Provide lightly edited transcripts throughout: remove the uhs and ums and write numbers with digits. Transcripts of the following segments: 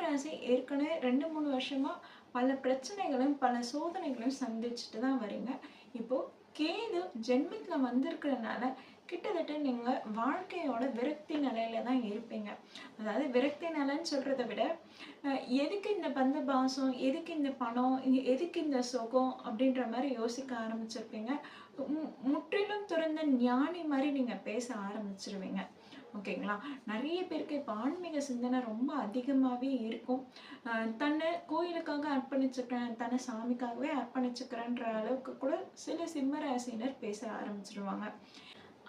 ராசி ஏற்கனவே 2, 3 வருஷமா பல பிரச்சனைகளும் பல சோதனைகளையும் சந்திச்சுட்டு தான் வரீங்க. இப்போ கேது ஜென்மத்துல வந்திருக்கிறதுனால கிட்டத்தட்ட நீங்க வாழ்க்கையோட விரக்தி நிலையில தான் இருப்பீங்க. அதாவது விரக்தி நிலைன்னு சொல்றத விட எதுக்கு இந்த பந்த பாசம், எதுக்கு இந்த பணம், எதுக்கு இந்த சுகம் அப்படின்ற மாதிரி யோசிக்க ஆரம்பிச்சிருப்பீங்க. முற்றிலும் துறந்த ஞானி மாதிரி நீங்க பேச ஆரம்பிச்சிருவீங்க. ஓகேங்களா? நிறைய பேருக்கு இப்போ ஆன்மீக சிந்தனை ரொம்ப அதிகமாகவே இருக்கும். தன்னை கோயிலுக்காக அர்ப்பணிச்சுக்கிறேன், தன்னை சாமிக்காகவே அர்ப்பணிச்சுக்கிறேன்ற அளவுக்கு கூட சில சிம்ம ராசினர் பேச ஆரம்பிச்சிருவாங்க.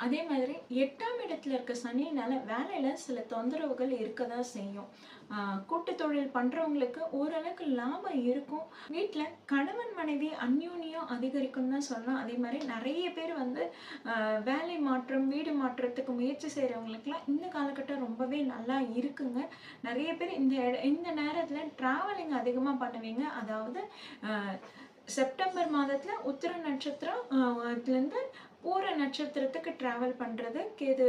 அதே மாதிரி 8ஆம் இடத்துல இருக்க சனியினால வேலையில சில தொந்தரவுகள் இருக்கதான் செய்யும். கூட்டு தொழில் பண்றவங்களுக்கு ஓரளவுக்கு லாபம் இருக்கும். வீட்டுல கணவன் மனைவி அந்யோன்யம் அதிகரிக்கும் தான் சொல்லலாம். அதே மாதிரி நிறைய பேர் வந்து வேலை மாற்றம், வீடு மாற்றத்துக்கு முயற்சி செய்யறவங்களுக்குலாம் இந்த காலகட்டம் ரொம்பவே நல்லா இருக்குங்க. நிறைய பேர் இந்த நேரத்துல டிராவலிங் அதிகமா பண்ணுவீங்க. அதாவது செப்டம்பர் மாதத்துல உத்திர நட்சத்திரத்துலேருந்து பூர நட்சத்திரத்துக்கு டிராவல் பண்றது கேது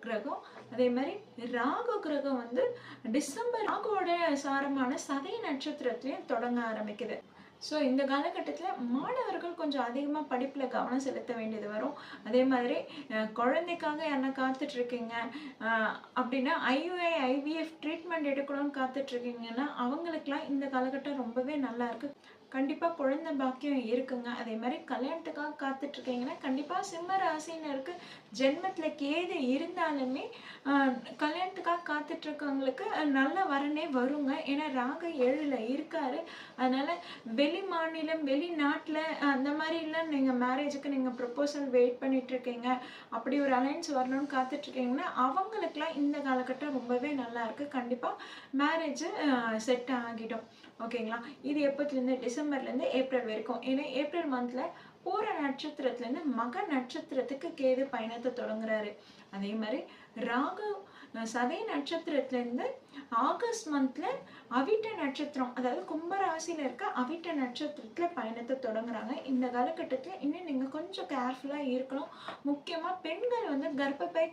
கிரகம். அதே மாதிரி ராகு கிரகம் வந்து டிசம்பர் ராகுவோட சாரமான சதய நட்சத்திரத்திலையும் தொடங்க ஆரம்பிக்குது. ஸோ இந்த காலகட்டத்தில் மாணவர்கள் கொஞ்சம் அதிகமாக படிப்பில் கவனம் செலுத்த வேண்டியது வரும். அதே மாதிரி குழந்தைக்காக யாரா காத்துட்ருக்கீங்க அப்படின்னா ஐயுஐ ஐவிஎஃப் ட்ரீட்மெண்ட் எடுக்கணும்னு காத்துட்ருக்கீங்கன்னா அவங்களுக்குலாம் இந்த காலகட்டம் ரொம்பவே நல்லா இருக்குது. கண்டிப்பாக குழந்தை பாக்கியம் இருக்குங்க. அதே மாதிரி கல்யாணத்துக்காக காத்துட்ருக்கீங்கன்னா கண்டிப்பாக சிம்ம ராசினருக்கு ஜென்மத்தில் கேது இருந்தாலுமே கல்யாணத்துக்காக காத்துட்ருக்கவங்களுக்கு நல்ல வரனே வருங்க. ஏன்னா ராகு 7ல் இருக்காரு. அதனால் வெளி மாநிலம் வெளிநாட்டில் அந்த மாதிரிலாம் நீங்கள் மேரேஜுக்கு நீங்கள் ப்ரப்போசல் வெயிட் பண்ணிகிட்ருக்கீங்க, அப்படி ஒரு அலைன்ஸ் வரணும்னு காத்துட்ருக்கீங்கன்னா அவங்களுக்குலாம் இந்த காலகட்டம் ரொம்பவே நல்லா இருக்குது. கண்டிப்பாக மேரேஜு செட் ஆகிடும். ஓகேங்களா? இது எப்போத்துலேருந்து டிசம்பர்லேருந்து ஏப்ரல் வரைக்கும். ஏன்னா ஏப்ரல் மந்தில் பூர நட்சத்திரத்துலேருந்து மக நட்சத்திரத்துக்கு கேது பயணத்தை தொடங்குறாரு. அதே மாதிரி ராகு சதய நட்சத்திரத்துலேருந்து ஆகஸ்ட் மந்த்ல அவிட்ட நட்சத்திரம், அதாவது கும்பராசியில் இருக்க அவிட்ட நட்சத்திரத்தில் பயணத்தை தொடங்குறாங்க. இந்த காலகட்டத்தில் இன்னும் நீங்கள் கொஞ்சம் கேர்ஃபுல்லாக இருக்கணும். முக்கியமாக பெண்கள் வந்து கர்ப்பப்பை